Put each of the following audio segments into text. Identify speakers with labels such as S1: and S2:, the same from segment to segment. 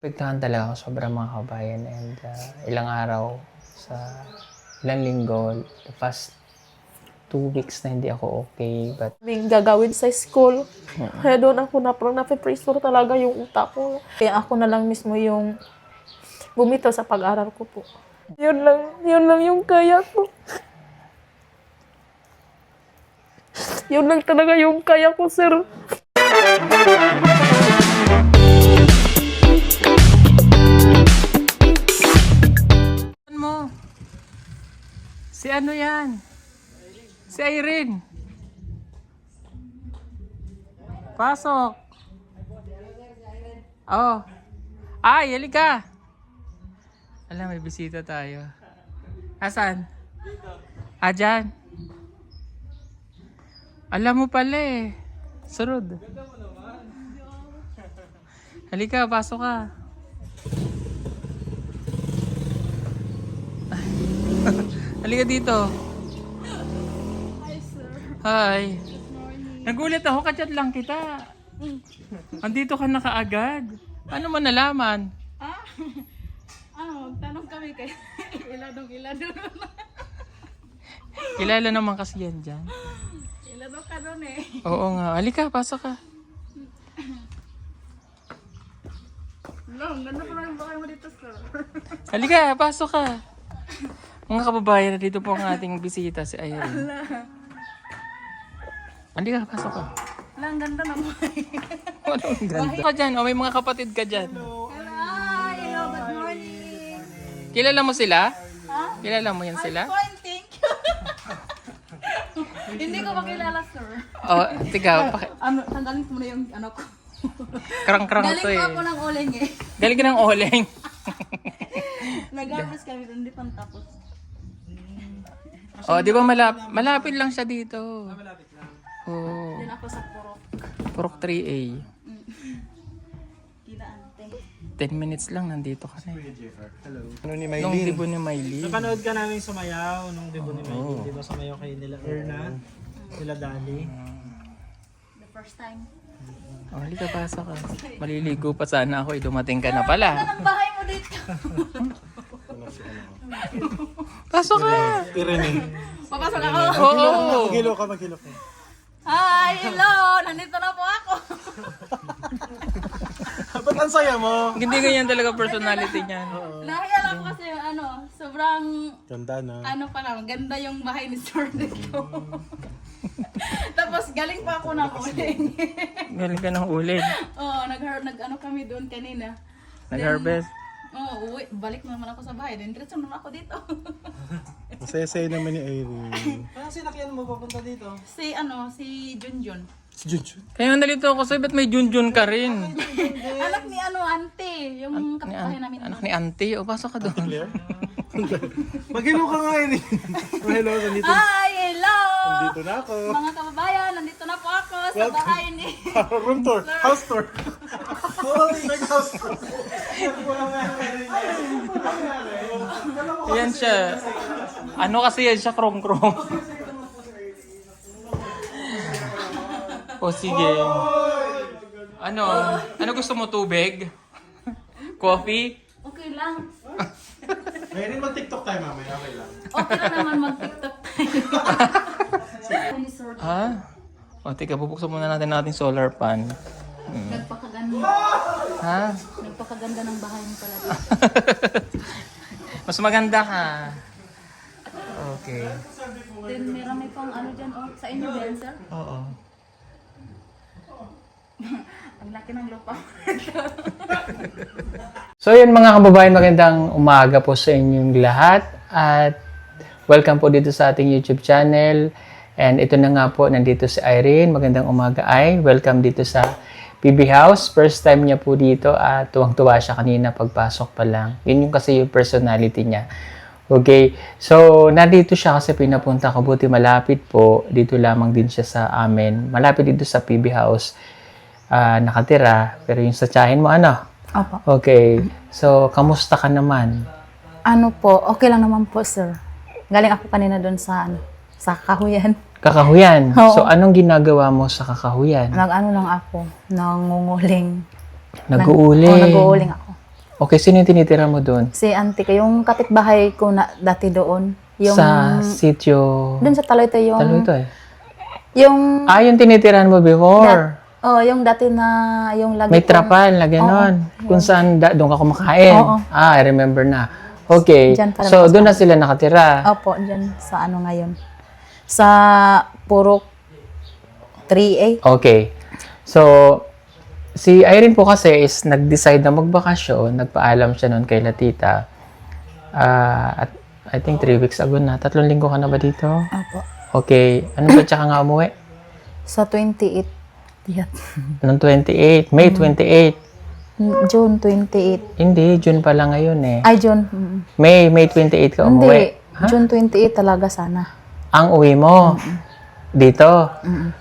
S1: Naapektuhan talaga ako sobrang mga kabayan and ilang araw sa ilang linggo, the past 2 weeks na hindi ako okay. But
S2: May gagawin sa school. Kaya doon ako na parang nape-pressure talaga yung utak ko. Kaya ako na lang mismo yung bumitaw sa pag-aral ko po. Yun lang yung kaya ko. Yun lang talaga yung kaya ko, sir.
S1: mo? Si ano yan? Si Irene. Pasok. Oh. Ay, halika. Alam, may bisita tayo. Asan? Ah, dyan. Alam mo pala eh. Sunod. Halika, pasok ka. Halika dito.
S3: Hi, sir.
S1: Hi.
S3: Good morning.
S1: Nagulat ako, kachat lang kita. Andito ka na kaagad. Paano mo nalaman?
S3: Ah, magtanong kami kay iladong.
S1: Kilala naman kasi yan dyan.
S3: Iladong ka doon eh.
S1: Oo nga. Halika, pasok ka.
S3: Ang ganda pa lang bakay mo dito, sir.
S1: Halika, pasok ka. Mga kababayan, dito po ang ating bisita, si Irene. Halika, pasok ka.
S3: Ang ganda naman.
S1: Walang ganda. Ka dyan, o may mga kapatid ka dyan.
S3: Hello, good morning.
S1: Kilala mo sila?
S3: Ha?
S1: Kilala mo yan sila?
S3: Fine, thank you. Hindi ko makilala, sir.
S1: Oh, tiga,
S3: Tanggalin ko muna yung ano ko.
S1: krang-krang
S3: Galing
S1: to
S3: pa
S1: eh.
S3: ako ng oleng eh.
S1: Galing ka ng oleng.
S3: Nag-harvest kami doon, hindi pa tapos.
S1: Oh, di ba malapit lang siya dito. Malapit lang. Oh,
S3: Doon ako sa Purok.
S1: Purok 3A.
S3: Kila ante.
S1: 10 minutes lang, nandito ka na.
S4: Hello. Ano ni
S1: Nung
S4: Maylin?
S1: dibo ni Miley.
S4: Napanood ka namin sumayaw nung debut ni Maylin. Di ba sumayaw kayo nila Erna, nila Dali.
S3: The first time.
S1: Oh, halika, pasok ka. Maliligo pa sana ako, dumating ka na pala.
S3: Ang bahay mo dito.
S1: Pasok ka!
S4: Irene.
S3: Papasok ako.
S1: Oo!
S4: Maghilo ka.
S3: Hi, hello! Nandito na po ako.
S4: Ba't ang saya mo?
S1: Hindi ganyan talaga personality niyan.
S3: Nahiya lang ako kasi sobrang,
S4: Ganda na.
S3: pa lang, ganda yung bahay ni Sir ko. Tapos galing pa ako ng uling.
S1: Galing ka ng uling.
S3: Oo, nag-ano kami doon kanina.
S1: Nag-harvest.
S3: Oo, balik naman ako sa bahay. Then diretso naman ako dito.
S4: Masaya-saya naman ni Irene. Parang sinakyan mo papunta dito?
S3: Si Junjun.
S4: Si Junjun.
S1: Kaya nalito ako sa'yo, ba't may junjun ka rin?
S3: Anak ni ante, yung kapitbahay namin.
S1: Anak ni auntie. O, pasok ka doon.
S4: Clear? Maghilo ka nga Irene. Hello, nandito.
S3: Hi, hello!
S4: Nandito na ako.
S3: Mga kababayan, nandito na po ako sa bahay ni...
S4: Room tour. House tour. Oo, nag-house tour.
S1: Yan siya. Ano kasi yan siya, krong-krong. O sige. Ano gusto mo, tubig? Coffee?
S3: Okay lang.
S4: Irene, mag-tiktok tayo mamaya. Okay lang.
S3: Okay lang naman mag-tiktok tayo.
S1: Ha? O, tika, bubuksan muna natin ating solar pan.
S3: Nagpakaganda.
S1: Ha?
S3: Nagpakaganda ng bahay mo talaga.
S1: Mas maganda ka. Okay.
S3: Then may pang ano dyan, sa inyo din, sir?
S1: Oo.
S3: Ang laki ng lupa.
S1: So yun mga kababayan, magandang umaga po sa inyong lahat at welcome po dito sa ating YouTube channel. And ito na nga po, nandito si Irene. Magandang umaga ay. Welcome dito sa PB House. First time niya po dito at tuwang-tuwa siya kanina pagpasok pa lang. Yun yung kasi yung personality niya. Okay, so nandito siya kasi pinapunta ko. Buti malapit po. Dito lamang din siya sa amin. Malapit dito sa PB House. Nakatira. Pero yung sa tiyahin mo, ano?
S2: Opo.
S1: Okay. So, kamusta ka naman?
S2: Ano po, okay lang naman po, sir. Galing ako kanina doon sa kahuyan.
S1: Kakahuyan.
S2: Oo.
S1: So, anong ginagawa mo sa kakahuyan?
S2: Nag-ano lang ako, nangunguling.
S1: Nag-uuling.
S2: Nag-uuling ako.
S1: Okay, sino yung tinitira mo doon?
S5: Si auntie ko, yung kapitbahay ko na dati doon. Yung,
S1: Sa sitio...
S5: doon sa Taloytoy, yung...
S1: Taloytoy.
S5: Yung...
S1: Yung tinitirahan mo before.
S5: yung dati na, yung lagi
S1: May
S5: kong-
S1: trapal na gano'n. Kung saan doon ka kumakain.
S5: Oo.
S1: I remember na. Okay.
S5: Diyan pala
S1: So,
S5: mas-
S1: doon na sila nakatira.
S5: Opo, dyan sa ano ngayon. Sa Purok 3A.
S1: Okay. So, si Irene po kasi is nag-decide na magbakasyon. Nagpaalam siya noon kay Latita. At I think 3 weeks ago na. 3 linggo ka na ba dito?
S5: Opo.
S1: Okay. Ano ba tsaka nga umuwi?
S5: Sa 28. Yan.
S1: Noong 28. May 28.
S5: June 28.
S1: Hindi. June pa lang ngayon eh.
S5: Ay, June.
S1: May 28 ka
S5: Hindi.
S1: umuwi.
S5: June 28 talaga sana.
S1: Ang uwi mo. Dito.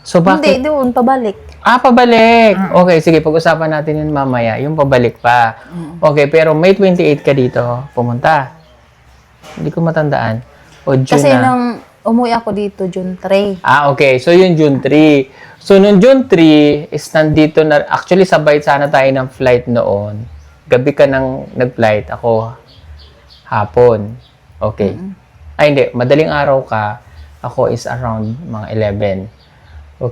S1: So, bakit?
S5: Hindi, doon, pabalik.
S1: Pabalik. Okay, sige, pag-usapan natin yun mamaya. Yung pabalik pa. Okay, pero May 28 ka dito, pumunta. Hindi ko matandaan. O June
S5: Kasi
S1: na.
S5: nung umuwi ako dito, June 3.
S1: Okay. So, yung June 3. So, nung June 3 is nandito na, actually, sabay sana tayo ng flight noon. Gabi ka nang nag-flight. Ako, hapon. Okay. Ay, hindi. Madaling araw ka. Ako is around mga 11.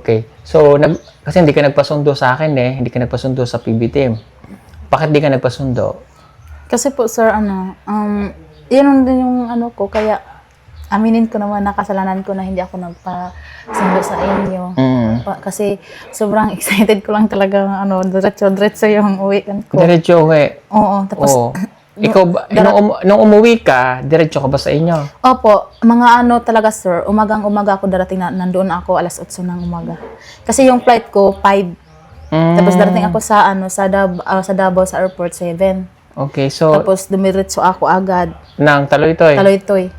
S1: Okay. So, kasi hindi ka nagpasundo sa akin eh. Hindi ka nagpasundo sa PB team. Bakit di ka nagpasundo?
S5: Kasi po, sir, yun din yung ano ko, kaya aminin ko naman na kasalanan ko na hindi ako nagpasundo sa inyo. Kasi sobrang excited ko lang talaga, diretso yung uwian ko.
S1: Diretso uwi.
S5: Oo, tapos,
S1: Oo. Ikaw ba, nung umuwi ka, diretso ka ba sa inyo?
S5: opo, mga talaga, sir, umagang-umaga ako darating na, nandoon ako alas 8 ng umaga. Kasi yung flight ko, 5. Tapos darating ako sa, sa Davao, sa airport, 7.
S1: Okay, so,
S5: Tapos dumiretso ako agad,
S1: nang Taloytoy.
S5: Taloytoy.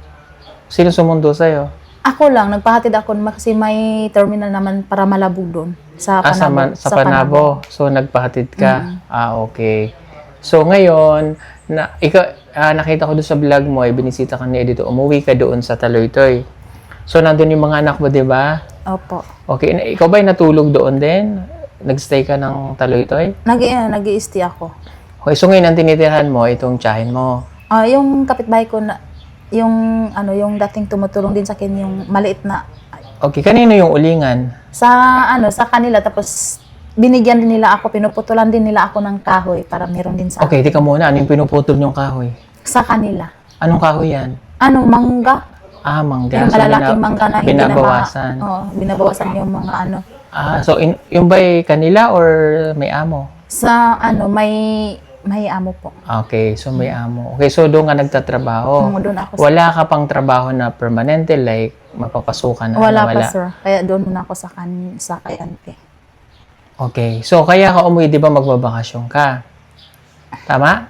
S1: Sino sumundo sa'yo?
S5: Ako lang, nagpahatid ako kasi may terminal naman para Malabog doon. Sa Panabo.
S1: Sa Panabo. So, nagpahatid ka. Okay. So, ngayon, nakita ko doon sa vlog mo, binisita ka ni Edito, umuwi ka doon sa Taloytoy. So, nandun yung mga anak mo, di ba?
S5: Opo.
S1: Okay. Ikaw ba natulog doon din? Nagstay ka ng Taloytoy?
S5: Nag-i-stay ako.
S1: Okay. So, ngayon, ang tinitirahan mo, itong tsahin mo.
S5: Yung kapitbahay ko na, yung dating tumutulong din sa akin, yung maliit na,
S1: Okay. Kanino yung ulingan?
S5: sa kanila, tapos binigyan din nila ako, pinuputulan din nila ako ng kahoy para meron din sa
S1: Okay. Tika muna. Ano yung pinuputol yung kahoy?
S5: sa kanila.
S1: Anong kahoy yan?
S5: Mangga.
S1: Mangga.
S5: Yung malalaking mangga na hindi
S1: binabawasan.
S5: binabawasan yung mga
S1: So, yung ba'y kanila or may amo?
S5: sa may amo po.
S1: Okay, so may amo. Okay, so doon ka nagtatrabaho.
S5: Doon ako.
S1: Wala ka pang trabaho na permanente, like mapapasukan na?
S5: Wala pa, sir. Kaya doon muna ako sa kayante.
S1: Okay, so kaya ka umuwi, di ba magbabakasyon ka? Tama?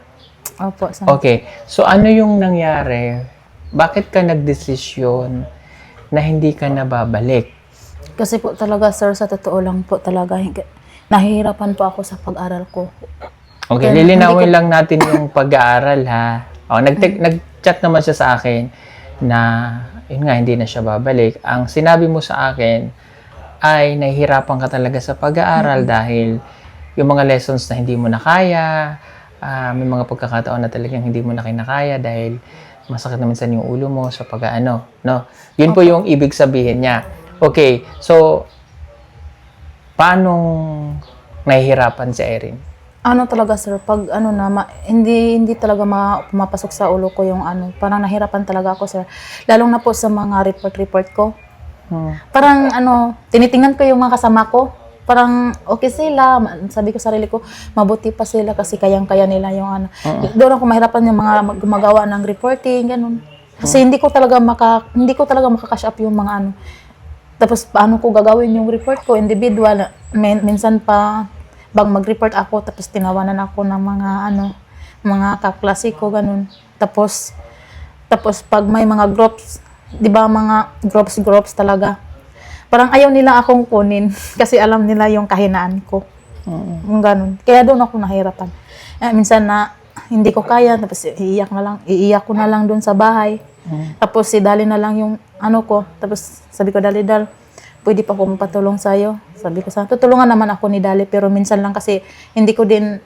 S5: Opo, sir.
S1: Okay, so ano yung nangyari? Bakit ka nagdesisyon na hindi ka nababalik?
S5: Kasi po talaga, sir, sa totoo lang po talaga, nahihirapan po ako sa pag-aral ko.
S1: Okay,
S5: Kaya
S1: lilinawin lang natin yung pag-aaral ha. Nag-chat naman siya sa akin na yun nga, hindi na siya babalik. Ang sinabi mo sa akin ay nahihirapan ka talaga sa pag-aaral dahil yung mga lessons na hindi mo na kaya, may mga pagkakataon na talagang hindi mo na kinakaya dahil masakit na minsan yung ulo mo sa pag-aano, no? Yun po yung ibig sabihin niya. Okay, so paano nahihirapan si Irene?
S5: Talaga, sir, pag hindi talaga pumapasok sa ulo ko yung parang nahirapan talaga ako, sir. Lalong na po sa mga report ko. Parang tinitingnan ko yung mga kasama ko. Parang okay sila, sabi ko sarili ko, mabuti pa sila kasi kayang-kaya nila yung Doon ako mahirapan yung mga gumagawa ng reporting, ganun. Kasi hindi ko talaga maka-cash up yung mga Tapos paano ko gagawin yung report ko, individual. Minsan pa bang mag-report ako, tapos tinawanan ako ng mga kaklase ko, ganun. Tapos pag may mga groups, di ba mga groups talaga, parang ayaw nila akong kunin kasi alam nila yung kahinaan ko. Ganun. Kaya doon ako nahirapan. Minsan na hindi ko kaya, tapos iiyak ko na lang doon sa bahay. Tapos si Dali na lang yung ko. Tapos sabi ko, Dali, pwede pa akong patulong sa'yo. Sabi ko tutulungan naman ako ni Dali, pero minsan lang kasi hindi ko din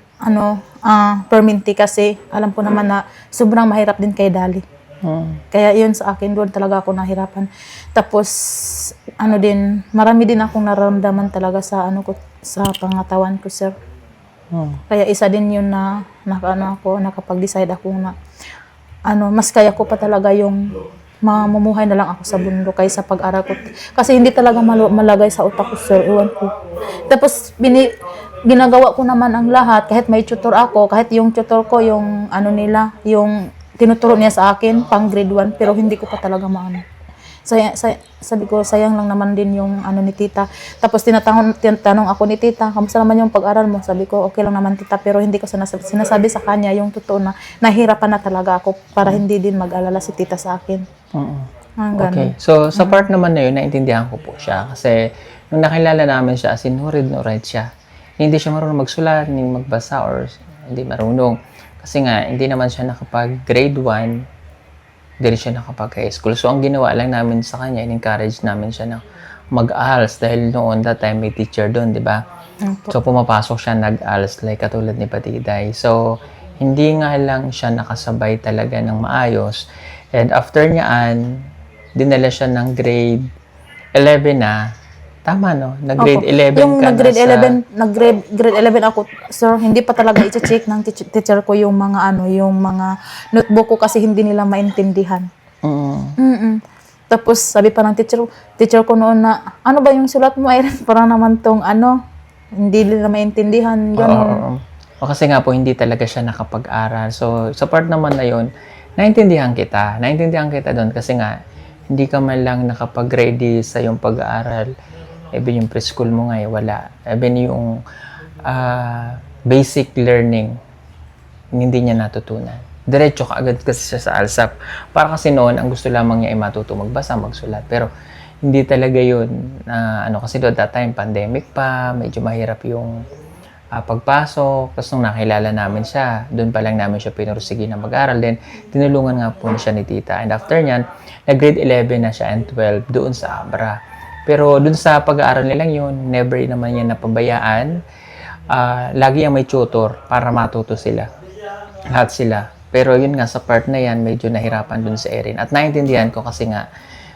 S5: perminti kasi alam ko naman na sobrang mahirap din kay Dali. Kaya yun sa akin, doon talaga ako nahirapan. Tapos, marami din akong nararamdaman talaga sa sa pangatawan ko, sir. Kaya isa din yun na nakapag-decide ako na mas kaya ko pa talaga yung mamumuhay na lang ako sa bundok kaysa pag-aral ko. Kasi hindi talaga malagay sa utak ko, sir. Iwan ko. Tapos, ginagawa ko naman ang lahat, kahit may tutor ako, kahit yung tutor ko, yung yung tinuturo niya sa akin, pang grade 1, pero hindi ko pa talaga maano. Sabi ko, sayang lang naman din yung ni tita. Tapos tinatanong ako ni tita, kamusta naman yung pag-aral mo? Sabi ko, okay lang naman tita, pero hindi ko sinasabi sa kanya yung totoo na nahirapan na talaga ako para hindi din mag-alala si tita sa akin.
S1: Okay. So, sa part naman na yun, naintindihan ko po siya. Kasi, nung nakilala namin siya, as in, no read, no write siya. Hindi siya marunong magsulat, hindi magbasa, or hindi marunong. Kasi nga, hindi naman siya nakapag grade 1, hindi rin siya nakapag high school. So, ang ginawa lang namin sa kanya, in-encourage namin siya na mag-ALS dahil noon, that time, may teacher doon, di ba? So, pumapasok siya nag-ALS, like katulad ni Patiday. So, hindi nga lang siya nakasabay talaga ng maayos. And after niyaan, dinala siya ng grade 11 na. Tama, no? Nag-grade 11
S5: yung
S1: ka
S5: nag-grade
S1: na sa...
S5: 11, nag-grade 11 ako, sir, hindi pa talaga i-check ng teacher ko yung mga yung mga notebook ko kasi hindi nila maintindihan. Tapos sabi pa ng teacher ko noon na, ano ba yung sulat mo, Irene? Parang naman tong hindi nila maintindihan, gano'n.
S1: O kasi nga po, hindi talaga siya nakapag-aral. So, sa part naman na yun, naintindihan kita. Naintindihan kita doon kasi nga, hindi ka man lang nakapag-ready sa yung pag-aaral. Even yung preschool mo nga, wala. Even yung basic learning, hindi niya natutunan. Diretso ka agad kasi siya sa ALSAP. Para kasi noon, ang gusto lamang niya ay matuto magbasa, magsulat. Pero, hindi talaga yun. Kasi doon that time, pandemic pa, medyo mahirap yung pagpasok. Tapos nung nakilala namin siya, doon pa lang namin siya pinursige na mag-aral. Then, tinulungan nga po siya ni tita. And after nyan, nag-grade 11 na siya and 12 doon sa Abra. Pero doon sa pag-aaral nilang yun, never naman niya napabayaan. Lagi yung may tutor para matuto sila. Lahat sila. Pero yun nga, sa part na yan, medyo nahirapan doon sa Erin. At naintindihan ko kasi nga,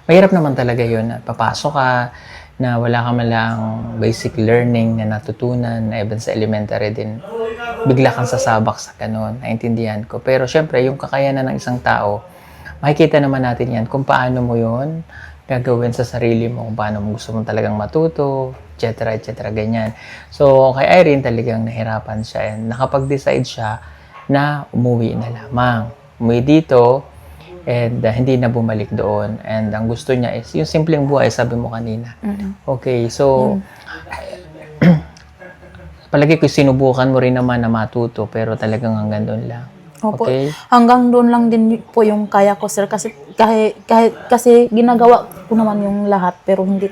S1: mahirap naman talaga yun. At papasok ka, na wala ka malang basic learning na natutunan, na even sa elementary din, bigla kang sasabak sa kanon. Naintindihan ko. Pero syempre, yung kakayanan ng isang tao, makikita naman natin yan kung paano mo yun gagawin sa sarili mo, kung paano mo gusto mong talagang matuto, etc. ganyan. So, kay Irene talagang nahirapan siya and nakapag-decide siya na umuwi na lamang. Umuwi dito and hindi na bumalik doon. And ang gusto niya is yung simpleng buhay, sabi mo kanina. Okay, so palagi ko sinubukan mo rin naman na matuto pero talagang hanggang doon lang.
S5: Opo.
S1: Okay?
S5: Hanggang doon lang din po yung kaya ko, sir. Kasi ginagawa ko naman yung lahat pero hindi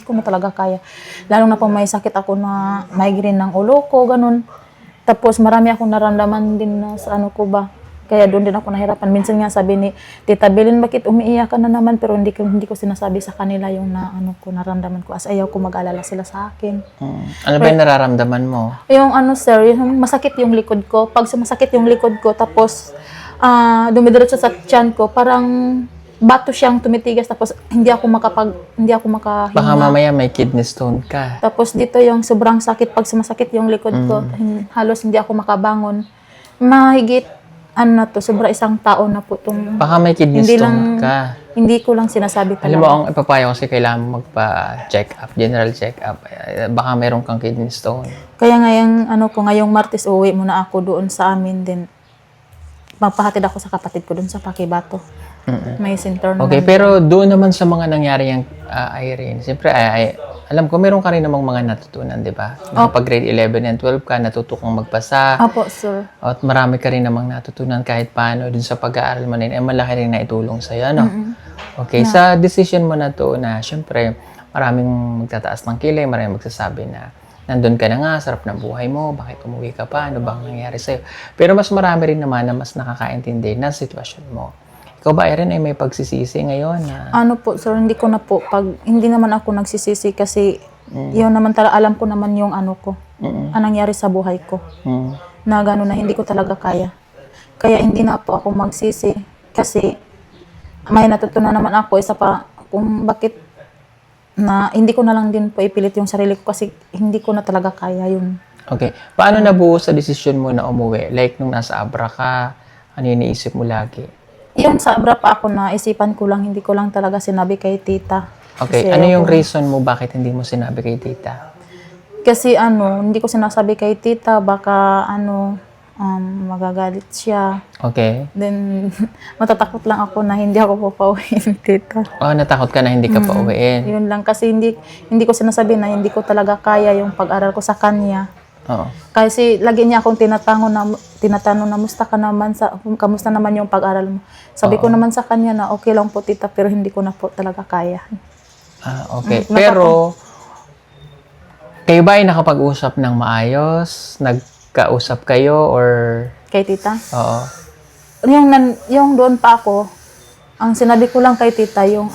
S5: ko na talaga kaya. Lalo na po may sakit ako na migraine ng ulo ko, ganun. Tapos marami akong naramdaman din na sa ko ba. Kaya doon din ako nahirapan. Minsan nga sabi ni Tita Belen, bakit umiiyak ka na naman? Pero hindi ko sinasabi sa kanila yung naramdaman ko. As ayaw ko mag-alala sila sa akin.
S1: Ano ba yung nararamdaman mo?
S5: Yung sir, yung masakit yung likod ko. Pag sumasakit yung likod ko, tapos dumidiretso sa tiyan ko, parang bato siyang tumitigas. Tapos hindi ako makahinga.
S1: Baka mamaya may kidney stone ka.
S5: Tapos dito yung sobrang sakit. Pag sumasakit yung likod ko, halos hindi ako makabangon. Mahigit sobra isang taon na po itong...
S1: Baka may kidney stone ka.
S5: Hindi ko lang sinasabi talaga.
S1: Alam mo, ang ipapayo kasi kailangan mo magpa-check up, general check up. Baka meron kang kidney stone.
S5: Kaya ngayong Martes, uwi muna ako doon sa amin din. Magpahatid ako sa kapatid ko doon sa Pakibato. May center naman.
S1: Okay, pero doon naman sa mga nangyari yung Irene, siyempre, alam ko, meron ka rin namang mga natutunan, di ba? Kapag grade 11 and 12 ka, natuto kang magbasa.
S5: Opo, sir.
S1: At marami ka rin namang natutunan kahit paano dun sa pag-aaral mo na yun. Malaki rin naitulong sa'yo, no? Okay, sa decision mo na to na, siyempre, maraming magtataas ng kilay, maraming magsasabi na, nandun ka na nga, sarap ng buhay mo, bakit umuwi ka pa, ano bang nangyari sa'yo? Pero mas marami rin naman na mas nakakaintindi ng sitwasyon mo. Ikaw ba, Irene, ay may pagsisisi ngayon?
S5: Po, sir, hindi naman ako nagsisisi kasi Yun naman talaga, alam ko naman yung ano ko, ang nangyari sa buhay ko. Na gano'n na hindi ko talaga kaya. Kaya hindi na po ako magsisi. Kasi may natutunan naman ako, isa pa, kung bakit na hindi ko na lang din po ipilit yung sarili ko kasi hindi ko na talaga kaya yun.
S1: Okay. Paano nabuo sa desisyon mo na umuwi? Like, nung nasa Abra ka, ano yung iniisip mo lagi?
S5: Yun, sa abra pa ako na isipan ko lang, hindi ko lang talaga sinabi kay tita.
S1: Okay.
S5: Kasi
S1: Ano yung
S5: ako-
S1: reason mo bakit hindi mo sinabi kay tita?
S5: Kasi hindi ko sinasabi kay tita, baka magagalit siya.
S1: Okay.
S5: Then, matatakot lang ako na hindi ako papauwiin, tita.
S1: Oh, natakot ka na hindi ka pa uwiin.
S5: Yun lang, kasi hindi ko sinasabi na hindi ko talaga kaya yung pag-aral ko sa kanya.
S1: Oo.
S5: Kasi lagi niya akong tinatanong na kamusta naman yung pag-aral mo. Sabi ko naman sa kanya na okay lang po, tita, pero hindi ko na po talaga kaya.
S1: Okay. Pero, kayo ba ay nakapag-usap ng maayos? Nagkausap kayo or...
S5: Kay tita?
S1: Oo.
S5: Yung doon pa ako, ang sinabi ko lang kay tita yung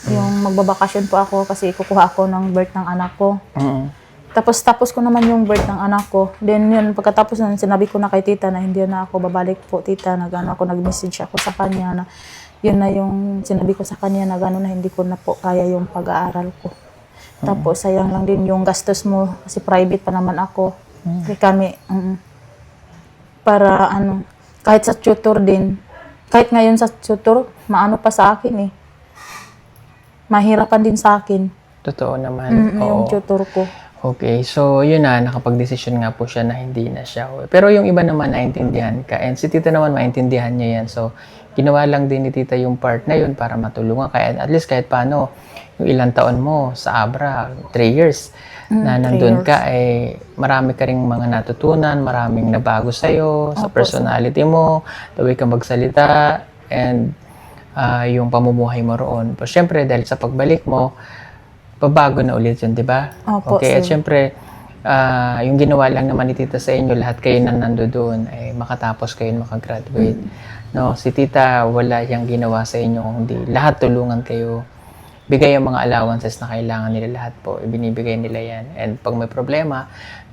S5: yung magbabakasyon po ako kasi kukuha ako ng birth ng anak ko. Tapos ko naman yung birth ng anak ko. Then yun, pagkatapos nun, sinabi ko na kay tita na hindi na ako babalik po, tita. Nag-message ako sa kanya na yun na yung sinabi ko sa kanya na gano'n na hindi ko na po kaya yung pag-aaral ko. Tapos sayang lang din yung gastos mo kasi private pa naman ako. Kaya kami, para kahit sa tutor din, kahit ngayon sa tutor, maano pa sa akin eh. Mahirapan din sa akin.
S1: Totoo naman.
S5: Yung
S1: Oo.
S5: tutor ko.
S1: Okay, so yun na, nakapag-desisyon nga po siya na hindi na siya uwi. Pero yung iba naman naintindihan ka, and si tita naman maintindihan niya yan. So, ginawa lang din ni tita yung part na yun para matulungan ka. And at least kahit paano, yung ilang taon mo sa Abra, 3 years, na
S5: 3
S1: nandun
S5: years.
S1: ka, marami ka ring mga natutunan, maraming nabago sa'yo, sa
S5: Opo,
S1: personality mo, the way ka magsalita, and yung pamumuhay mo roon. Pero syempre, dahil sa pagbalik mo, babago na ulit yun, di ba?
S5: Opo,
S1: Okay, at
S5: sir.
S1: syempre, yung ginawa lang naman ni tita sa inyo, lahat kayo na nando doon, ay makatapos kayo, makagraduate. No, si tita, wala yang ginawa sa inyo, kundi lahat tulungan kayo. Bigay ang mga allowances na kailangan nila lahat po, ibinibigay nila yan. And pag may problema,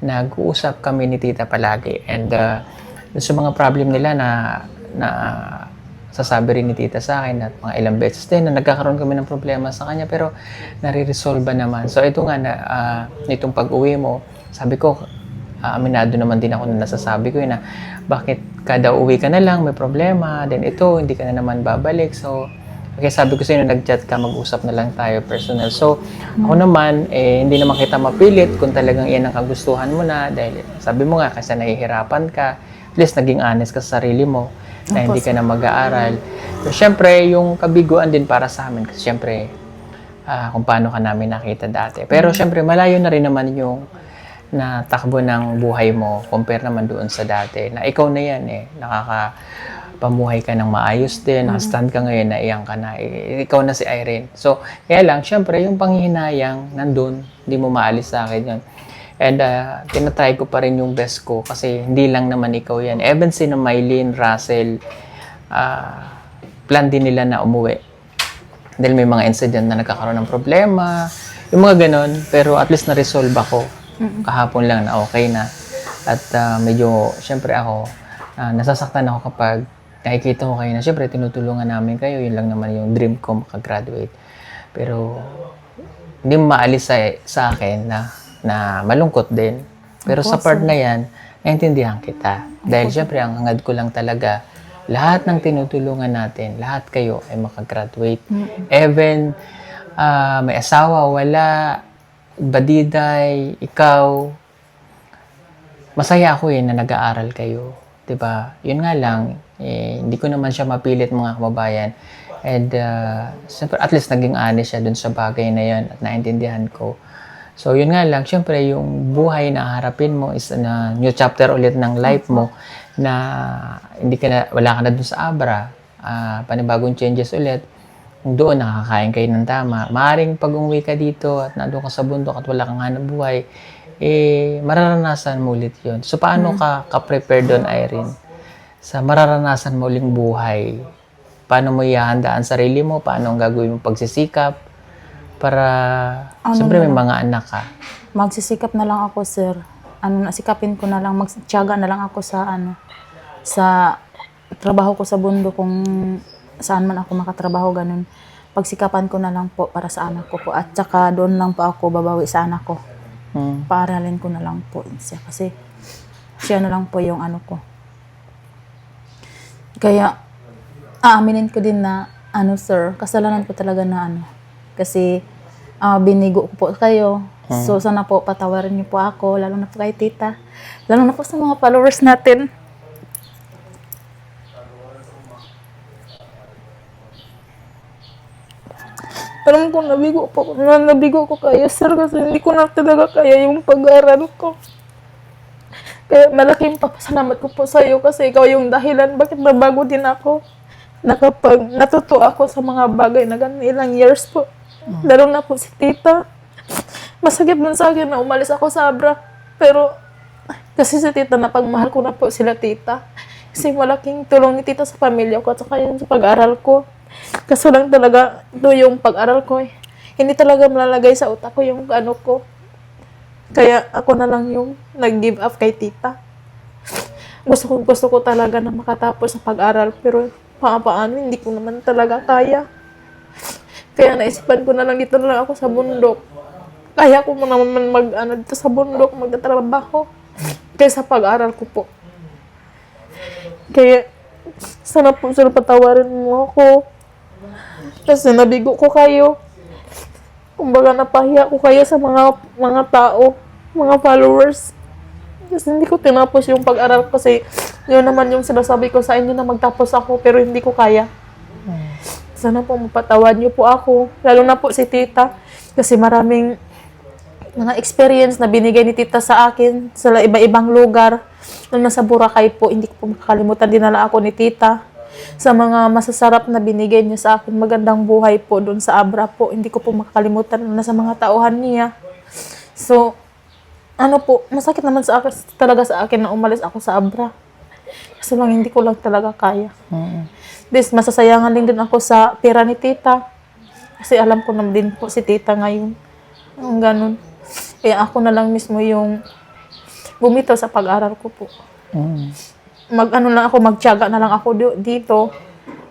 S1: nag-uusap kami ni tita palagi. And sa mga problem nila na sasabi rin ni tita sa akin at mga ilang beses din na nagkakaroon kami ng problema sa kanya pero nare-resolve naman. So ito nga na nitong pag-uwi mo, sabi ko, aminado naman din ako na nasasabi ko na bakit kada uwi ka na lang may problema, then ito hindi ka na naman babalik. So okay, sabi ko sa inyo, nag-chat ka, mag-usap na lang tayo personal. So ako naman, hindi naman kita mapilit kung talagang yan ang kagustuhan mo na dahil sabi mo nga kasi nahihirapan ka, at least naging honest ka sa sarili mo na hindi ka na mag-aaral. So, syempre, yung kabiguan din para sa amin. Kasi syempre, kung paano ka namin nakita dati. Pero syempre, malayo na rin naman yung natakbo ng buhay mo compare naman doon sa dati. Na ikaw na yan nakakapamuhay ka ng maayos din. Nakastand ka ngayon, naiyang ka na. Ikaw na si Irene. So, kaya lang, syempre, yung panghihinayang nandun, hindi mo maalis sa akin yun. And tinatry ko pa rin yung best ko kasi hindi lang naman ikaw yan. Even si Mylene, Russell, plan din nila na umuwi. Dahil may mga incident na nagkakaroon ng problema, yung mga ganon. Pero at least na-resolve ako. Kahapon lang na okay na. At medyo, syempre ako, nasasaktan ako kapag nakikita ko kayo na syempre tinutulungan namin kayo. Yun lang naman yung dream ko makagraduate. Pero hindi maalis sa akin na malungkot din. Pero sa part na yan, naintindihan kita. Dahil syempre, ang hangad ko lang talaga, lahat ng tinutulungan natin, lahat kayo ay makagraduate. Even may asawa, wala, badiday, ikaw, masaya ako na nag-aaral kayo. 'Di ba? Yun nga lang, hindi ko naman siya mapilit mga kababayan. And syempre, at least naging honest siya dun sa bagay na yan at naintindihan ko. So, yun nga lang, syempre, yung buhay na harapin mo is na new chapter ulit ng life mo na wala ka na dun sa Abra, panibagong changes ulit. Kung doon, nakakain kayo ng tama. Maaring pag umuwi ka dito at nandun ka sa bundok at wala kang hanap buhay, mararanasan mo ulit yun. So, paano ka-prepare doon, Irene? Sa mararanasan mo uling buhay, paano mo ihahanda ang sarili mo? Paano ang gagawin mo pagsisikap? Para,
S5: Ano
S1: siyempre may
S5: na lang?
S1: mga anak ka.
S5: Magsisikap na lang ako, sir. Sikapin ko na lang, magtiyaga na lang ako sa sa trabaho ko sa bundok, kung saan man ako makatrabaho, ganun. Pagsikapan ko na lang po para sa anak ko po. At saka doon lang po ako babawi sa anak ko. Paaralin ko na lang po siya kasi siya na lang po yung ano ko. Kaya, aaminin ko din na, sir, kasalanan ko talaga na kasi binigo ko po kayo. So, sana po patawarin niyo po ako, lalo na po kay tita. Lalo na po sa mga followers natin.
S2: Alam ko, nabigo ko kayo, sir, kasi hindi ko na talaga kaya yung pag-aaral ko. Kaya malaking papasalamat ko po sa iyo kasi ikaw yung dahilan bakit nabago din ako. Natuto ako sa mga bagay na ganun, ilang years po. Lalo na po si tita. Masakit man sa akin na umalis ako sa Abra. Pero kasi si tita, napagmahal ko na po sila tita. Kasi malaking tulong ni tita sa pamilya ko at saka yun sa pag-aral ko. Kaso lang talaga, ito yung pag-aral ko eh. Hindi talaga malalagay sa utak ko yung ano ko. Kaya ako na lang yung nag-give up kay tita. Gusto ko talaga na makatapos sa pag-aral. Pero paano, hindi ko naman talaga kaya. Kaya naisipan ko na lang, dito na lang ako sa bundok. Kaya ko naman dito sa bundok, magtatrabaho. Kaya sa pag-aral ko po. Kaya sana po sir, patawarin mo ako. Kasi nabigo ko kayo. Kumbaga napahiya ko kayo sa mga tao, mga followers. Kasi hindi ko tinapos yung pag-aral kasi yun naman yung sinasabi ko sa inyo na magtapos ako pero hindi ko kaya. Sana po mapatawad niyo po ako. Lalo na po si tita. Kasi maraming mga experience na binigay ni tita sa akin sa iba-ibang lugar. Nung nasa Boracay po, hindi ko po makakalimutan, dinala ako ni tita sa mga masasarap na binigay niya sa akin. Magandang buhay po doon sa Abra po. Hindi ko po makakalimutan na sa mga tauhan niya. So, masakit naman talaga sa akin na umalis ako sa Abra. Kasi lang, hindi ko lang talaga kaya. Masasayangan din ako sa pera ni tita. Kasi alam ko naman din po si tita ngayon. Ang ganun. Kaya ako na lang mismo yung bumitaw sa pag-aral ko po. Magtiyaga na lang ako dito.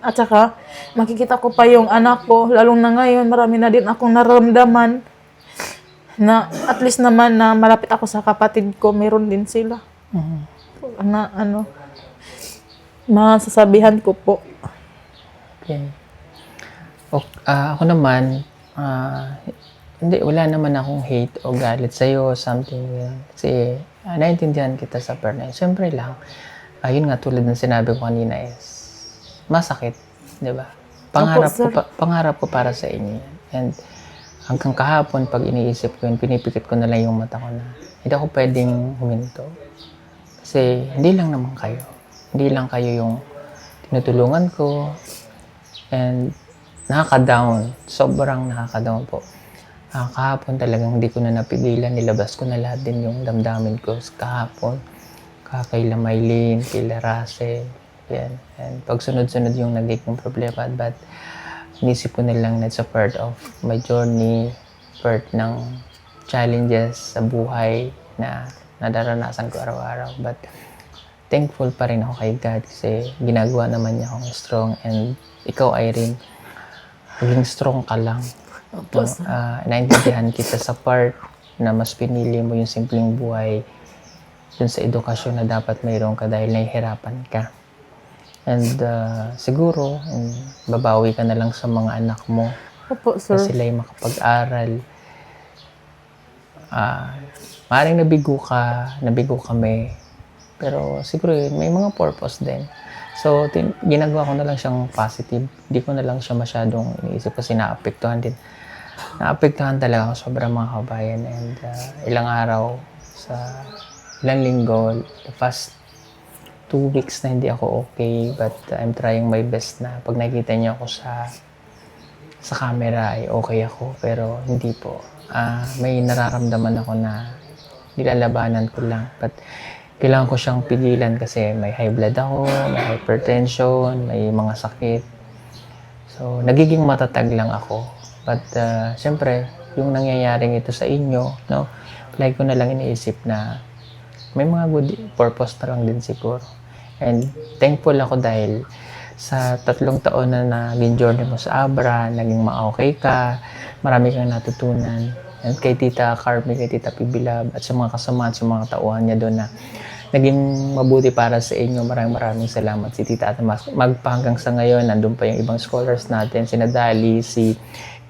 S2: At saka, makikita ko pa yung anak ko. Lalong na ngayon, marami na din akong nararamdaman na at least naman na malapit ako sa kapatid ko, meron din sila. Masasabihan ko po.
S1: Okay. Ako naman, wala naman akong hate o galit sa'yo, something. Kasi, naintindihan kita sa part na yun. Siyempre lang, ayun nga, tulad ng sinabi ko kanina is, masakit, di ba? Pangarap ko para sa inyo yan. And, hanggang kahapon, pag iniisip ko yun, pinipikit ko na lang yung mata ko na, hindi ako pwedeng huminto. Kasi, hindi lang naman kayo. Hindi lang kayo yung tinutulungan ko. And, nakaka-down. Sobrang nakaka-down po. Kahapon talagang hindi ko na napigilan. Nilabas ko na lahat din yung damdamin ko kahapon. Kay Maylene, kay Larase. Yan. And pag sunod-sunod yung nagiging problema. But inisip ko na lang na it's a part of my journey. Part ng challenges sa buhay na nadaranasan ko araw-araw. But thankful pa rin ako kay God kasi ginagawa naman niya akong strong. And ikaw, Irene, maging strong ka lang. Naintindihan kita sa part na mas pinili mo yung simpleng buhay dun sa edukasyon na dapat mayroon ka dahil nahihirapan ka. And siguro, babawi ka na lang sa mga anak mo
S2: Opo, sir.
S1: na sila'y makapag-aral. Maaaring nabigo kami, pero siguro may mga purpose din. So, ginagawa ko na lang siyang positive. Hindi ko na lang siya masyadong iniisip kasi naapektuhan talaga ako sobrang mga kabayan. And ilang araw, ilang linggo, the past 2 weeks na hindi ako okay. But I'm trying my best na pag nakikita niyo ako sa camera ay okay ako. Pero hindi po. May nararamdaman ako na nilalabanan ko lang. But kailangan ko siyang pigilan kasi may high blood ako, may hypertension, may mga sakit. So, nagiging matatag lang ako. But syempre, yung nangyayaring ito sa inyo, no, like ko na lang iniisip na may mga good purpose na lang din siguro. And thankful ako dahil sa 3 taon na naging journey mo sa Abra, naging ma-okay ka, marami kang natutunan. And kay Tita Carmen, kay Tita Pibilab, at sa mga kasama at sa mga tauhan niya doon na naging mabuti para sa inyo. Maraming salamat si Tita at magpahanggang sa ngayon, nandun pa yung ibang scholars natin, si Nadali, si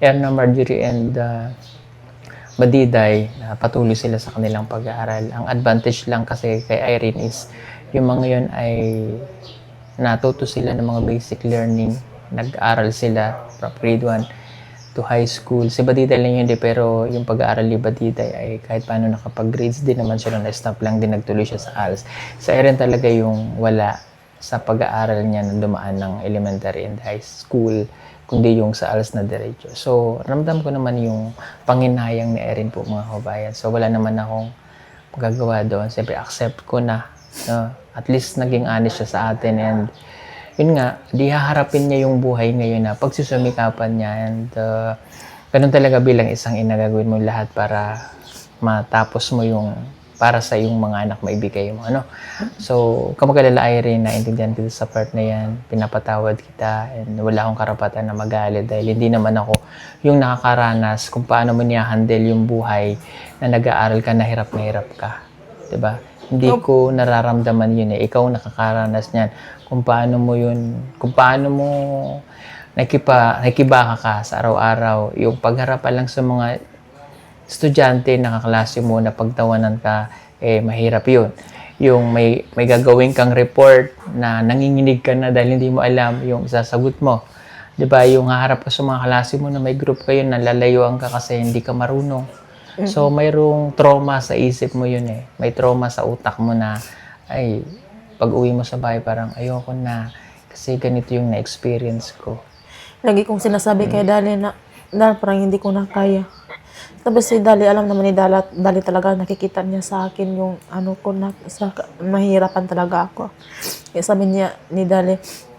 S1: Erna Marjorie and Badiday, na patuloy sila sa kanilang pag-aaral. Ang advantage lang kasi kay Irene is yung mga yun ay natuto sila ng mga basic learning. Nag-aaral sila from grade 1 to high school. Si Badiday lang yun pero yung pag-aaral ni Badiday ay kahit paano nakapag-grades din naman siya, na-stop lang din, nagtuloy siya sa ALS. Sa Irene talaga yung wala sa pag-aaral niya na dumaan ng elementary and high school, kundi yung sa ALS na diretso. So, ramdam ko naman yung panginayang ni Erin po, mga kabayan. So, wala naman akong magagawa doon. Siyempre, accept ko na. No? At least, naging honest siya sa atin. And, yun nga, di haharapin niya yung buhay ngayon na pagsusumikapan niya. And, ganun talaga bilang isang ina, gagawin mo lahat para matapos mo yung para sa iyong mga anak, maibigay mo. Ano? So, kamagalala Irene, naintindihan kita sa part na yan. Pinapatawad kita and wala akong karapatan na magalit dahil hindi naman ako yung nakakaranas kung paano mo niya-handle yung buhay na nag-aaral ka, na hirap ka. Diba? Hindi ko nararamdaman yun eh. Ikaw nakakaranas niyan. Kung paano mo yun, kung paano mo nakibaka ka sa araw-araw, yung pagharapan lang sa mga estudyante, nakaklase mo na pagtawanan ka, mahirap yun. Yung may gagawin kang report na nanginginig ka na dahil hindi mo alam yung isasagot mo. Diba? Yung haharap ka sa mga klase mo na may group kayo na lalayuan ka kasi hindi ka marunong. So, mayroong trauma sa isip mo yun eh. May trauma sa utak mo na, ay, pag uwi mo sa bahay, parang ayoko na kasi ganito yung na-experience ko.
S2: Lagi kong sinasabi kay Dali na parang hindi ko na kaya. Tapos si Dali, alam naman ni Dali talaga, nakikita niya sa akin yung ano ko na, mahirapan talaga ako. Kaya sabi niya ni Dali,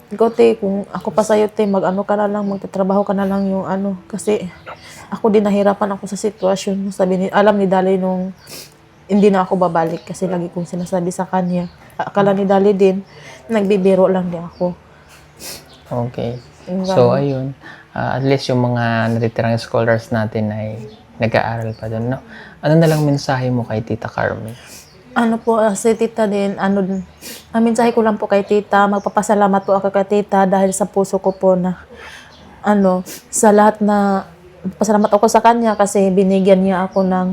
S2: ikaw te, kung ako pa sa'yo te, mag-ano ka na lang, magtatrabaho ka na lang yung ano. Kasi ako din nahirapan ako sa sitwasyon. Alam ni Dali nung hindi na ako babalik kasi lagi kong sinasabi sa kanya. Akala ni Dali din, nagbibiro lang din ako.
S1: Okay. So, ayun. At least yung mga natitirang scholars natin ay nag-aaral pa doon, no? Ano na lang mensahe mo kay Tita Carmen?
S2: Ano po, si Tita din, ang mensahe ko lang po kay Tita, magpapasalamat po ako kay Tita dahil sa puso ko po na, sa lahat na, pasalamat ako sa kanya kasi binigyan niya ako ng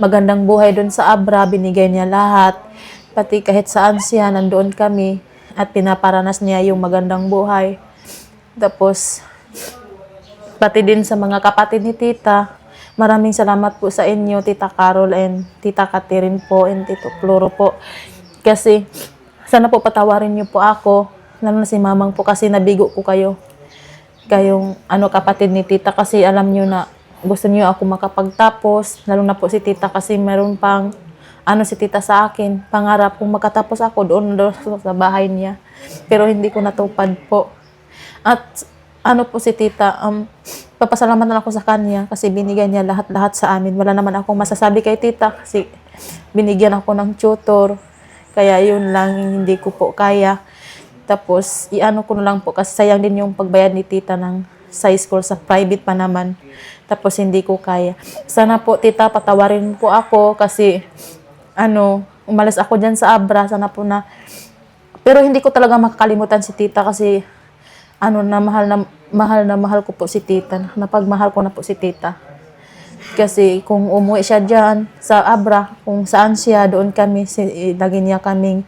S2: magandang buhay doon sa Abra, binigay niya lahat, pati kahit saan siya, nandoon kami, at pinaparanas niya yung magandang buhay. Tapos, pati din sa mga kapatid ni Tita, maraming salamat po sa inyo, Tita Carol and Tita Catherine po and Tito Floro po. Kasi sana po patawarin niyo po ako, lalo na si Mamang po kasi nabigo ko kayo. Kayong kapatid ni Tita kasi alam niyo na gusto niyo ako makapagtapos, lalo na po si Tita kasi meron pang si Tita sa akin, pangarap kung makatapos ako doon sa bahay niya. Pero hindi ko natupad po. At po si Tita, papasalamat na ako sa kanya kasi binigyan niya lahat-lahat sa amin. Wala naman akong masasabi kay Tita kasi binigyan ako ng tutor. Kaya yun lang, hindi ko po kaya. Tapos, ko na lang po kasi sayang din yung pagbayad ni Tita sa school, sa private pa naman. Tapos, hindi ko kaya. Sana po, Tita, patawarin po ako kasi, umalis ako dyan sa Abra. Sana po na, pero hindi ko talaga makakalimutan si Tita kasi, mahal ko po si Tita. Napagmahal ko na po si Tita. Kasi kung umuwi siya dyan sa Abra, kung saan siya, doon kami, lagi niya kaming,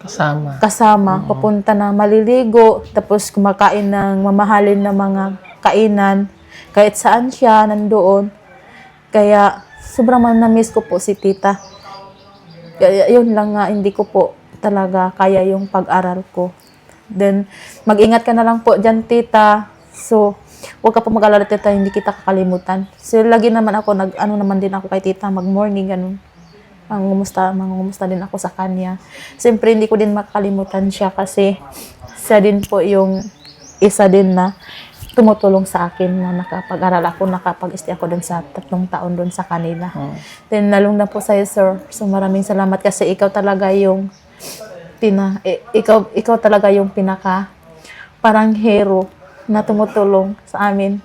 S2: kasama. Papunta na maliligo, tapos kumakain ng mamahalin na mga kainan. Kahit saan siya, nandoon. Kaya, sobrang na-miss ko po si Tita. Kaya, yun lang nga, hindi ko po talaga kaya yung pag-aral ko. Then, mag-ingat ka na lang po dyan, Tita. So, huwag ka po mag-alala, Tita, hindi kita kakalimutan. So, lagi naman ako, naman din ako kay Tita, mag-morning, ganun. Mangumusta din ako sa kanya. Siyempre, hindi ko din makakalimutan siya kasi siya din po yung isa din na
S5: tumutulong sa akin na nakapag-aral ako, nakapag-stay ako doon sa 3 taon doon sa kanila. Then, lalong na po sa'yo, sir. So, maraming salamat kasi ikaw talaga yung ikaw talaga yung pinaka parang hero na tumutulong sa amin.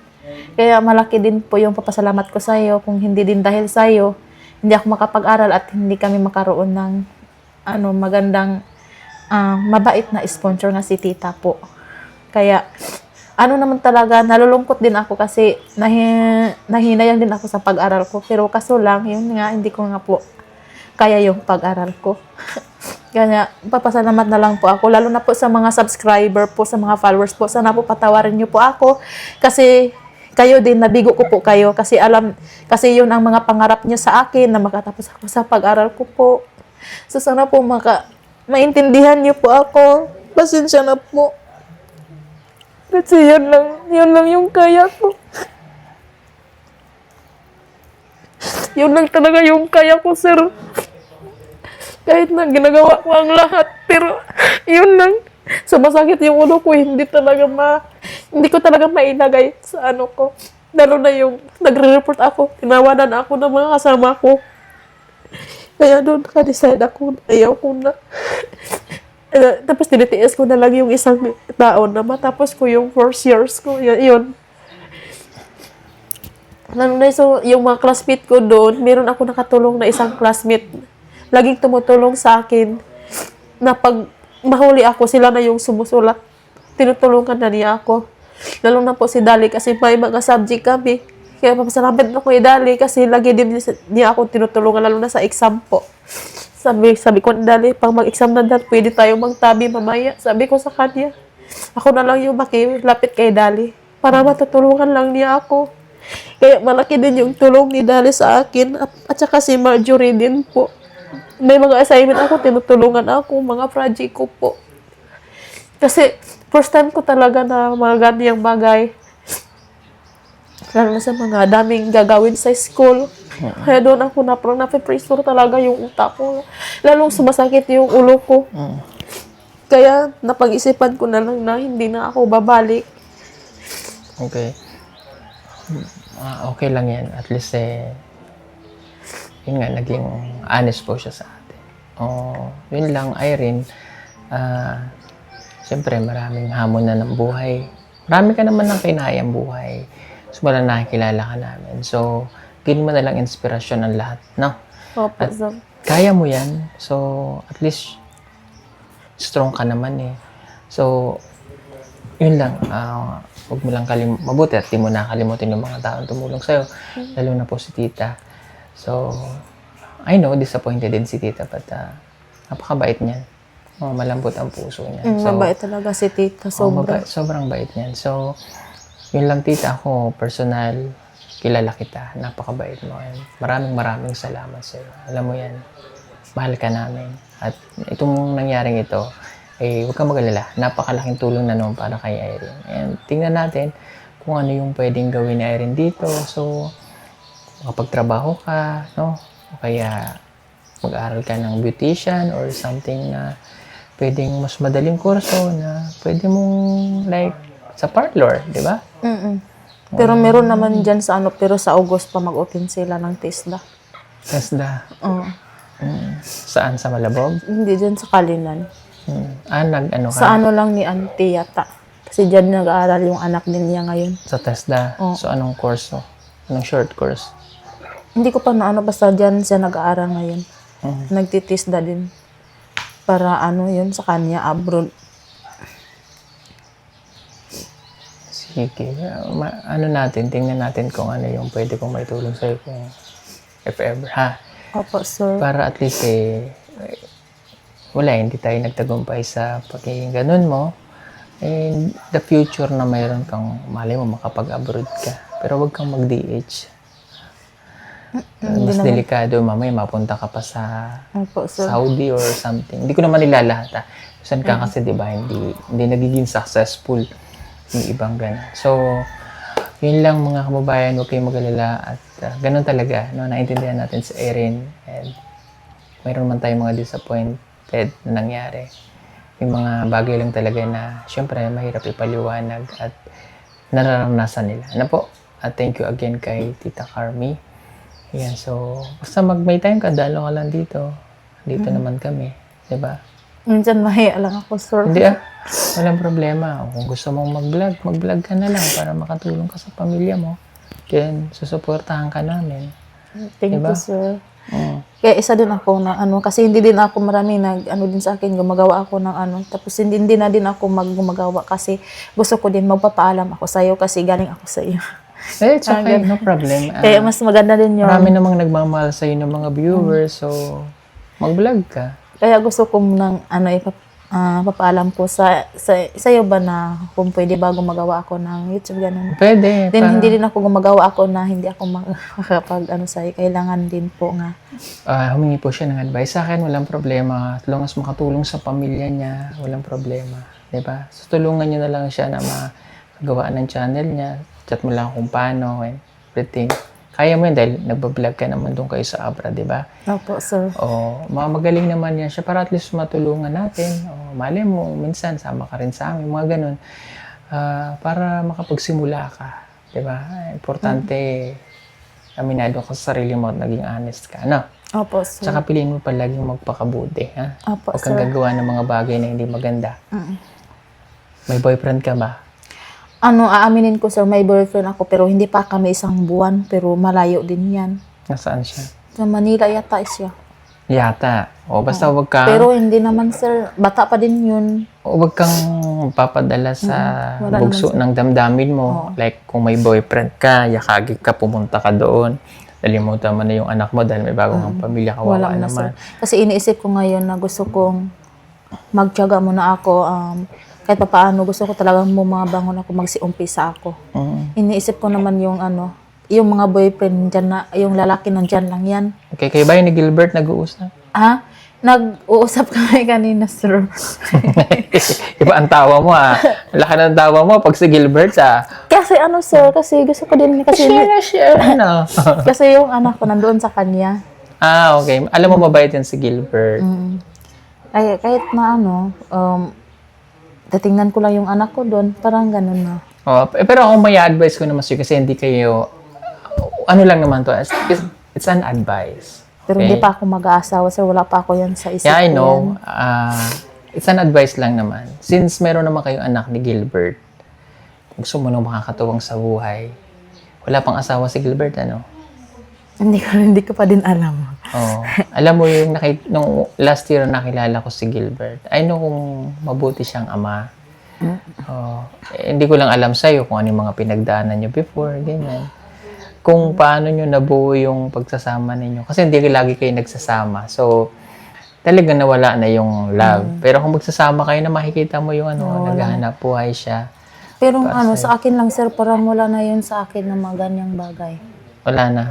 S5: Kaya malaki din po yung papasalamat ko sa'yo. Kung hindi din dahil sa'yo, hindi ako makapag-aral at hindi kami makaroon ng magandang mabait na sponsor nga si tita po. Kaya naman talaga, nalulungkot din ako kasi nahinayang din ako sa pag-aral ko. Pero kaso lang, yun nga, hindi ko nga po kaya yung pag-aral ko. Kaya papasalamat na lang po ako, lalo na po sa mga subscriber po, sa mga followers po. Sana po patawarin niyo po ako kasi kayo din, nabigo ko po kayo kasi yun ang mga pangarap niyo sa akin na makatapos ako sa pag-aral ko po. So sana po maintindihan niyo po ako. Pasensya na po. Kasi yun lang yung kaya ko. Yun lang talaga yung kaya ko, sir. Kahit na ginagawa ko ang lahat, pero yun lang. Sumasakit yung ulo ko, hindi ko talaga mailagay sa ko. Lalo na yung nagre-report ako, tinawanan ako ng mga kasama ko. Kaya doon decide ako, ayaw ko na. Tapos tinitiis ko na lang yung isang taon na matapos ko yung 4 years ko. Yun. Lalo na yung mga classmate ko doon, meron ako nakatulong na isang classmate. Laging tumutulong sa akin na pag mahuli ako, sila na yung sumusulat. Tinutulungan na niya ako. Lalo na po si Dali kasi may mga subject kami. Kaya papasalamat ako kay Dali kasi lagi din niya ako tinutulungan lalo na sa exam po. Sabi ko, Dali, pag mag-exam na dahil, pwede tayo magtabi mamaya. Sabi ko sa kanya, ako na lang yung makilapit kay Dali para matutulungan lang niya ako. Kaya malaki din yung tulong ni Dali sa akin at saka si Marjorie din po. May mga assignment ako, tinutulungan ako, mga project ko po. Kasi first time ko talaga na mga ganyang bagay. Lalo na sa mga daming gagawin sa school. Kaya doon ako nape-pressure talaga yung utak ko. Lalong sumasakit yung ulo ko. Kaya napag-isipan ko na lang na hindi na ako babalik.
S1: Okay. Okay lang yan. At least yun nga, naging honest po siya sa atin. Yun lang, Irene. Siyempre, maraming hamon na ng buhay. Marami ka naman ng kinayang buhay. So, wala nakikilala ka namin. So, gawin mo na lang inspirasyon ang lahat, no?
S5: Opo,
S1: At
S5: sir.
S1: kaya mo yan. So, at least, strong ka naman eh. So, yun lang. Huwag mo lang mabuti at di mo nakalimutin yung mga taong tumulong sa'yo. Lalo na po si tita. So, I know, disappointed din si tita, but napakabait niyan. Malambot ang puso niya. So,
S5: Mabait talaga si tita, sobra.
S1: sobrang bait niyan. So, yun lang tita, ako personal, kilala kita, napakabait mo. And maraming salamat sa'yo. Alam mo yan, mahal ka namin. At itong nangyaring ito, huwag kang mag-alala. Napakalaking tulong na naman para kay Irene. And tingnan natin kung ano yung pwedeng gawin ni Irene dito. So, makapagtrabaho ka, no? O kaya mag-aaral ka ng beautician or something na pwedeng mas madaling kurso na pwede mong like sa parlor, di ba?
S5: Pero meron naman dyan sa pero sa August pa mag-open sila ng TESDA.
S1: TESDA.
S5: Oo.
S1: Saan? Sa Malabog?
S5: Hindi dyan sa Kalinan.
S1: Nag-ano ka?
S5: Sa lang ni auntie yata. Kasi dyan nag-aaral yung anak din niya ngayon.
S1: Sa TESDA?
S5: Oo.
S1: So, anong course? Anong short course?
S5: Hindi ko pa basta dyan siya nag-aaral ngayon. Nagtitisda din. Para yun sa kanya, abroad.
S1: Sige. Tingnan natin kung ano yung pwede kong maitulong sa'yo kung if ever, ha?
S5: Opo, sir.
S1: Para at least hindi tayo nagtagumpay sa pagiging ganun mo. And the future na mayroon kang, malay mo, makapag-abroad ka. Pero huwag kang mag-DH. Mas delikado, mamaya mapunta ka pa sa
S5: Opo, sir.
S1: Saudi or something. Hindi ko naman nilalahat, ha. Saan ka kasi, di ba, hindi nagiging successful yung ibang ganun. So, yun lang mga kababayan, huwag kayong mag-alala at ganun talaga, no, naintindihan natin sa Erin and mayroon man tayong mga disappointed na nangyari. Yung mga bagay lang talaga na syempre mahirap ipaliwanag at nararanasan nila. Ano po? At thank you again kay Tita Carmi. Ayan, so, basta may time ka, dalo ka lang dito. Dito naman kami. Diba?
S2: Minsan mahiya lang ako, sir.
S1: Hindi walang problema. Kung gusto mong mag-vlog ka na lang para makatulong ka sa pamilya mo. Then, susuportahan ka namin.
S2: Thank
S1: Diba?
S2: you, sir.
S1: Mm.
S2: Kaya isa din ako na kasi hindi din ako marami din sa akin, gumagawa ako ng tapos hindi na din ako gumagawa kasi gusto ko din magpapaalam ako sa iyo kasi galing ako sa iyo.
S1: It's okay, no problem.
S2: Kaya mas maganda din yun.
S1: Marami namang nagmamahal sa'yo ng mga viewers, so mag-vlog ka.
S2: Kaya gusto ko papaalam ko sa iyo ba na kung pwede ba gumagawa ako ng YouTube ganun.
S1: Pwede.
S2: Then hindi din ako gumagawa ako na hindi ako makakapag sa iyo. Kailangan din po nga.
S1: Humingi po siya ng advice sa akin, walang problema. As long as makatulong sa pamilya niya, walang problema. Diba? So, tulungan niyo na lang siya na magawa ng channel niya. Chat mo lang kung paano and everything. Kaya mo yun dahil nagbablog ka naman doon kayo sa Abra, di ba?
S2: Opo, sir.
S1: Magaling naman yan siya para at least matulungan natin. Mali mo, minsan sama ka rin sa amin, mga ganun. Para makapagsimula ka, di ba? Importante, aminado ka sa sarili mo at naging honest ka, no?
S2: Opo, sir.
S1: Tsaka piliin mo palaging magpakabuti, ha?
S2: Opo,
S1: Huwag kang
S2: sir.
S1: gagawa ng mga bagay na hindi maganda. May boyfriend ka ba?
S2: Aaminin ko, sir, may boyfriend ako pero hindi pa kami isang buwan pero malayo din yan.
S1: Nasaan siya?
S2: Sa Manila yata siya.
S1: Yata. Basta huwag kang...
S2: Pero hindi naman, sir. Bata pa din yun.
S1: Huwag kang papadala sa
S2: Wala
S1: bugso ng damdamin mo. Like, kung may boyfriend ka, yakagig ka, pumunta ka doon. Nalimutan mo na yung anak mo dahil may bagong ang pamilya, kawawa
S2: Wala na,
S1: naman.
S2: sir. Kasi iniisip ko ngayon na gusto kong magtiyaga muna ako. Kahit pa paano, gusto ko talagang bumabangon ako, magsiumpisa ako. Iniisip ko naman yung yung mga boyfriend dyan na, yung lalaki nandyan lang yan.
S1: Okay, kayo ba ni Gilbert nag-uusap?
S2: Nag-uusap kami kanina, sir.
S1: Iba ang tawa mo, Laki ng tawa mo pag si Gilbert,
S2: Kasi sir, kasi gusto ko din, kasi,
S1: Share, ano?
S2: kasi yung anak ko nandoon sa kanya.
S1: Okay. Alam mo, mabait yan si Gilbert.
S2: Ay, kahit na tatingnan ko lang yung anak ko doon, parang ganun na.
S1: Pero kung may advice ko naman sa'yo, kasi hindi kayo, ano lang naman to, it's an advice.
S2: Pero hindi pa ako mag-aasawa, sir. Wala pa ako yan sa isip
S1: Yeah, I
S2: ko
S1: know.
S2: yan.
S1: It's an advice lang naman. Since meron naman kayong anak ni Gilbert, gusto mo nung makakatuwang sa buhay, wala pang asawa si Gilbert, ano?
S2: Hindi ko pa din alam.
S1: Alam mo yung nung last year nakilala ko si Gilbert, I know kung mabuti siyang ama. Hindi ko lang alam sa'yo kung ano yung mga pinagdaanan niyo before, ganyan. Kung paano niyo nabuo yung pagsasama ninyo. Kasi hindi lagi kayo nagsasama. So, talagang nawala na yung love. Pero kung magsasama kayo na makikita mo yung naghahanap buhay siya.
S2: Pero sa akin lang, sir, parang wala na yun sa akin na mga ganyang bagay.
S1: Wala na.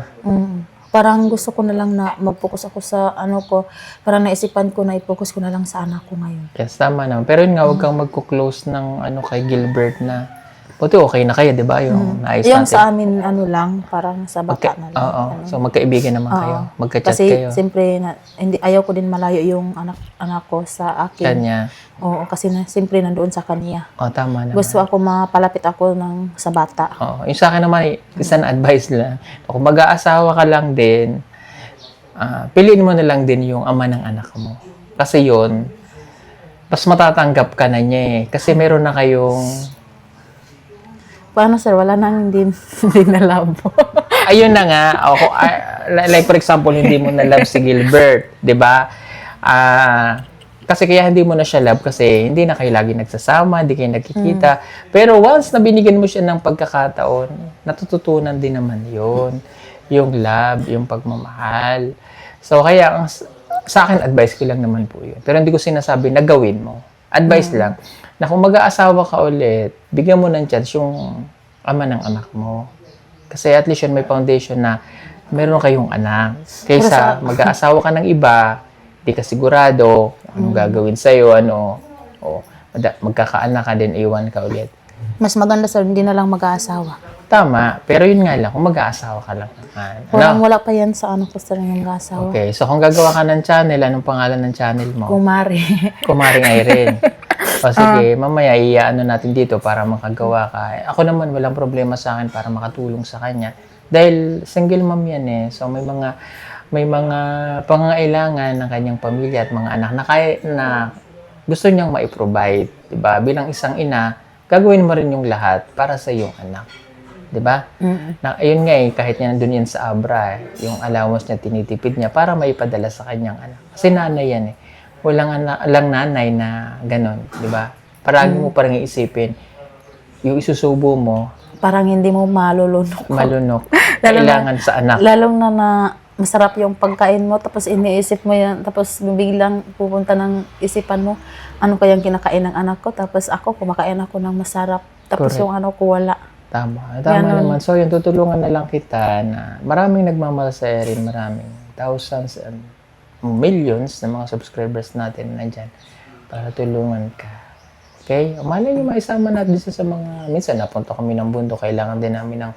S2: Parang gusto ko na lang na mag-focus ako sa ko. Parang naisipan ko na i-focus ko na lang sa anak ko ngayon.
S1: Yes, tama naman. Pero yun nga, huwag kang magko-close ng kay Gilbert na buti okay na kayo, di ba? Yung naayos
S2: Yung
S1: natin.
S2: sa amin, parang sa bata na lang.
S1: Oo. So, magkaibigan naman kayo. Magka-chat
S2: Kasi
S1: kayo.
S2: siyempre, ayaw ko din malayo yung anak ko sa akin.
S1: Kanya.
S2: Oo, kasi siyempre nandoon sa kanya.
S1: Tama naman.
S2: Gusto ako mapalapit ako sa bata.
S1: Yung sa akin naman, isang advice lang. Kung mag-aasawa ka lang din, piliin mo na lang din yung ama ng anak mo. Kasi yun, mas matatanggap ka na niya eh. Kasi meron na kayong...
S2: Paano, sir? Wala nang hindi na love.
S1: Ayun na nga. Like for example, hindi mo na love si Gilbert. 'Di ba? Kasi kaya hindi mo na siya love kasi hindi na kayo lagi nagsasama, hindi kayo nagkikita. Pero once na binigyan mo siya ng pagkakataon, natututunan din naman yon, yung love, yung pagmamahal. So kaya sa akin, advice ko lang naman po yun. Pero hindi ko sinasabi na gawin mo. Advice lang. Na kung mag-aasawa ka ulit, bigyan mo ng chance yung ama ng anak mo. Kasi at least yun may foundation na meron kayong anak. Kaysa mag-aasawa ka ng iba, di ka sigurado anong gagawin sa'yo, magkakaanak ka din, iwan ka ulit.
S2: Mas maganda, sir, hindi na lang mag-aasawa.
S1: Tama, pero yun nga lang, kung mag-aasawa ka lang naman.
S2: Wala pa yan sa ko, sir, yung mag-aasawa.
S1: Okay, so kung gagawa ka ng channel, anong pangalan ng channel mo?
S2: Kumari.
S1: Kumaring Irene. O sige, mamaya iaano natin dito para makagawa ka. Ako naman walang problema sa akin para makatulong sa kanya. Dahil single mom yan eh. So may mga pangangailangan ng kanyang pamilya at mga anak na kaya na gusto niyang mai-provide, 'di ba? Bilang isang ina, gagawin mo rin yung lahat para sa iyong anak. 'Di ba? Na ayun nga eh, kahit niya nandun yan sa Abra, yung allowance niya tinitipid niya para maipadala sa kanyang anak. Kasi nanay yan eh. Walang nanay na ganon, 'di ba? Paragi mo parang iisipin yung isusubo mo,
S5: Parang hindi mo malulunok.
S1: malunok,
S5: Lalo
S1: kailangan sa anak.
S5: Lalong na masarap yung pagkain mo, tapos iniisip mo yan, tapos biglang pupunta ng isipan mo, ano kayang kinakain ng anak ko, tapos ako, kumakain ako ng masarap, tapos
S1: Correct.
S5: yung ano ko wala.
S1: Tama
S5: Ganon.
S1: naman. So, yun, tutulungan na lang kita na maraming nagmamahal sa Erin, maraming thousands and millions na mga subscribers natin na nandyan para tulungan ka. Okay? Malay nyo, maisama natin sa mga, minsan napunta kami ng bundok, kailangan din namin ng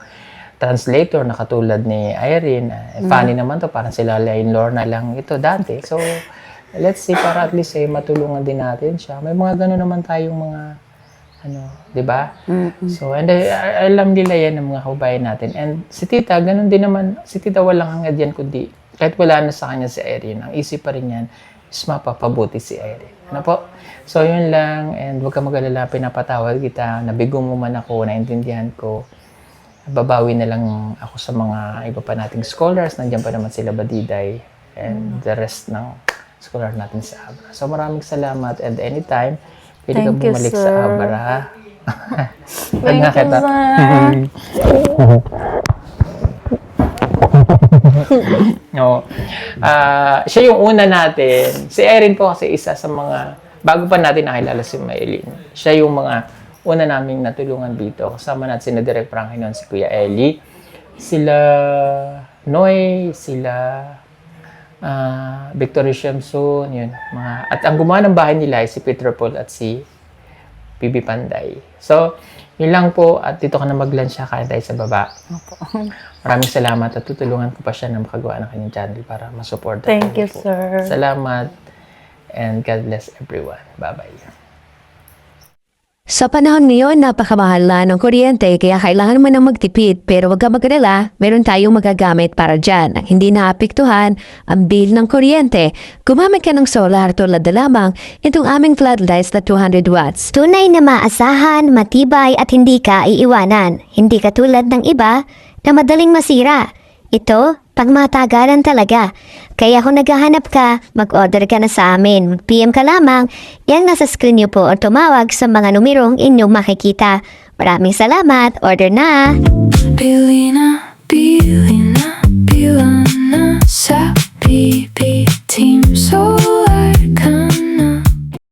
S1: translator na katulad ni Irene. Funny naman to, parang sila Lain Lorna lang ito dati. So, let's see, para at least matulungan din natin siya. May mga gano'n naman tayong mga di ba? So, and alam nila yan ng mga kababayan natin. And si Tita, ganun din naman, si Tita walang hangad yan, kundi kahit wala na sa kanya si Irene, ang isip pa rin yan is mapapabuti si Irene. Ano po? So, yun lang, and huwag ka mag-alala, pinapatawad kita, nabigo mo man ako, naintindihan ko, babawi na lang ako sa mga iba pa nating scholars, nandiyan pa naman sila Badiday, and the rest ng scholar natin sa Abra. So, maraming salamat, and anytime, pwede ka
S5: Thank you,
S1: bumalik sa
S5: sir.
S1: Abra.
S5: Thank you, sir.
S1: No. Siya yung una natin. Si Erin po kasi isa sa mga, bago pa natin nakilala si Maylin, siya yung mga una naming natulungan dito. Kasama natin si Direk Frankie noon, si Kuya Eli, sila Noy, sila Victoria Shamsun, yun. At ang gumawa ng bahay nila ay si Peter Paul at si Bibi Panday. So, yun lang po. At dito ka na mag-lunch siya, kain tayo sa baba. Maraming salamat at tutulungan ko pa siya na makagawa ng kanyang channel para masupport.
S5: Thank you, sir.
S1: Salamat and God bless everyone. Bye-bye.
S6: Sa panahon ngayon, napakamahal na ng kuryente kaya kailangan mo nang magtipid pero wag ka mag-alala, meron tayong magagamit para dyan. Ang hindi naapektuhan ang bill ng kuryente. Gumamit ka ng solar tulad na lamang itong aming floodlights na 200 watts.
S7: Tunay na maasahan, matibay at hindi ka iiwanan. Hindi katulad ng iba na madaling masira. Ito, pangmatagalan talaga. Kaya kung naghahanap ka, mag-order ka na sa amin. Mag-PM ka lamang, yang nasa screen niyo po o tumawag sa mga numerong inyong makikita. Maraming salamat, order na!
S8: Bilina, Bilina, Bilana, sa BB Team. So